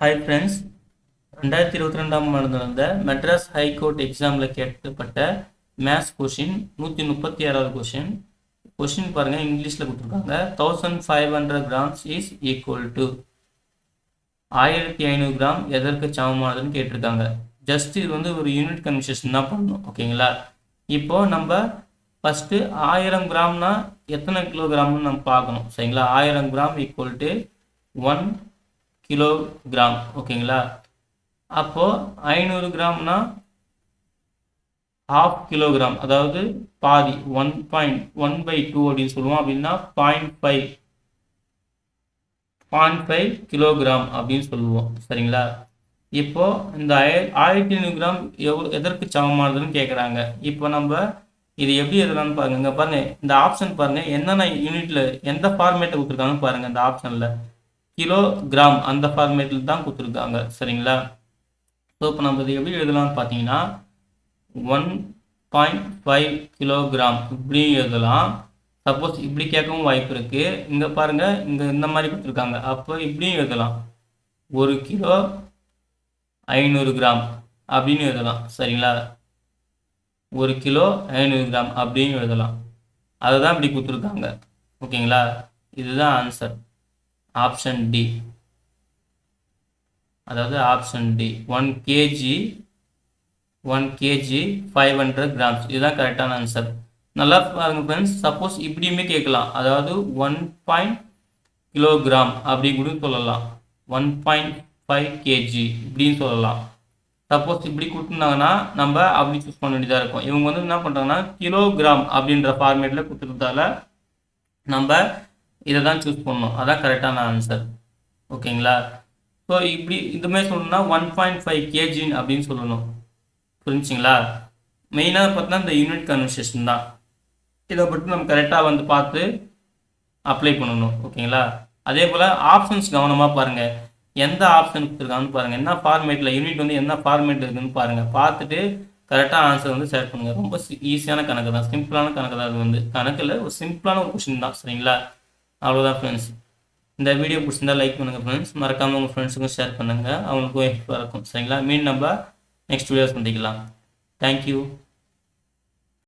Hi friends, 2022ஆம் ஆண்டு நடந்த மெட்ராஸ் ஹைகோர்ட் எக்ஸாமில் கேட்கப்பட்ட மேத்ஸ் கொஷின் 136வது கொஷின் பாருங்கள். இங்கிலீஷில் கொடுத்துருக்காங்க. 1500 grams is equal to 1500 gram எதற்கு சமமானதுன்னு கேட்டிருக்காங்க. ஜஸ்ட் இது வந்து ஒரு யூனிட் கன்வர்சேஷன் தான் பண்ணணும். ஓகேங்களா? இப்போது நம்ம ஃபஸ்ட்டு 1000 கிராம்னா எத்தனை கிலோகிராம்னு நம்ம பார்க்கணும். சரிங்களா? 1000 கிராம் ஈக்குவல் டு 1 கிலோகிராம். ஓகேங்களா? அப்போது 500 கிராம்னா ஹாஃப் கிலோகிராம், அதாவது பாதி 1.1/2 அப்படின்னு சொல்லுவோம். அப்படின்னா 0.5 கிலோகிராம் அப்படின்னு சொல்லுவோம். சரிங்களா? இப்போ இந்த 1500 கிராம் எதற்கு சமமானதுன்னு கேட்குறாங்க. இப்போ நம்ம இது எப்படி எழுதலாம்னு பாருங்க. இங்கே பாருங்க, இந்த ஆப்ஷன் பாருங்க, என்னென்ன யூனிட்ல எந்த ஃபார்மேட்டை கொடுத்துருக்காங்கன்னு பாருங்க. இந்த ஆப்ஷன்ல கிலோகிராம் அந்த ஃபார்மேட்டில் தான் கொடுத்துருக்காங்க. சரிங்களா? ஸோ இப்போ நம்ம இது எப்படி எழுதலாம்னு பார்த்தீங்கன்னா 1.5 கிலோகிராம் இப்படி எழுதலாம். சப்போஸ் இப்படி கேட்கவும் வாய்ப்பு இருக்குது. இங்கே பாருங்கள், இங்கே இந்த மாதிரி கொடுத்துருக்காங்க. அப்போ இப்படியும் எழுதலாம், 1 கிலோ 500 கிராம் அப்படின்னு எழுதலாம். சரிங்களா? 1 கிலோ 500 கிராம் அப்படின்னு எழுதலாம். அதுதான் இப்படி கொடுத்துருக்காங்க. ஓகேங்களா? இதுதான் ஆன்சர், ஆப்ஷன் டி. அதாவது ஆப்ஷன் டி 1 kg 500 கிராம்ஸ். இதுதான் கரெக்டான ஆன்சர். நல்லா பாருங்க ஃப்ரெண்ட்ஸ். சப்போஸ் இப்படியுமே கேட்கலாம், அதாவது 1 கிலோகிராம் அப்படி கூட சொல்லலாம். 1.5 kg இப்படின்னு சொல்லலாம். சப்போஸ் இப்படி கொடுத்துருந்தாங்கன்னா நம்ம அப்படி சூஸ் பண்ண வேண்டியதாக இருக்கும். இவங்க வந்து என்ன பண்ணுறாங்கன்னா கிலோகிராம் அப்படின்ற ஃபார்மேட்டில் கொடுத்துருந்தால நம்ம இதை தான் சூஸ் பண்ணணும். அதான் கரெக்டான ஆன்சர். ஓகேங்களா? ஸோ இப்படி இதுமாதிரி சொல்லணும்னா 1.5 kg அப்படின்னு சொல்லணும். புரிஞ்சுங்களா? மெயினாக பார்த்தா இந்த யூனிட் கன்வர்சேஷன் தான். இதை பற்றி நம்ம கரெக்டாக வந்து பார்த்து அப்ளை பண்ணணும். ஓகேங்களா? அதே போல் ஆப்ஷன்ஸ் கவனமாக பாருங்கள். எந்த ஆப்ஷன் கொடுத்துருக்காங்கன்னு பாருங்கள். என்ன ஃபார்மேட்டில் யூனிட் வந்து என்ன ஃபார்மேட் இருக்குதுன்னு பாருங்கள். பார்த்துட்டு கரெக்டாக ஆன்சர் வந்து செலக்ட் பண்ணுங்கள். ரொம்ப ஈஸியான கணக்கு தான், சிம்பிளான கணக்கு தான். அது வந்து கணக்கில் ஒரு சிம்பிளான ஒரு கொஷின் தான். சரிங்களா? அவ்வளோதான் ஃப்ரெண்ட்ஸ். இந்த வீடியோ பிடிச்சிருந்தால் லைக் பண்ணுங்கள் ஃப்ரெண்ட்ஸ். மறக்காமல் உங்கள் ஃப்ரெண்ட்ஸுக்கும் ஷேர் பண்ணுங்கள். அவங்களுக்கும் ஹெல்ப்ஃபுல்லாக இருக்கும். சரிங்களா? மீண்டும் நம்ம நெக்ஸ்ட் வீடியோ சந்திக்கலாம். தேங்க்யூ.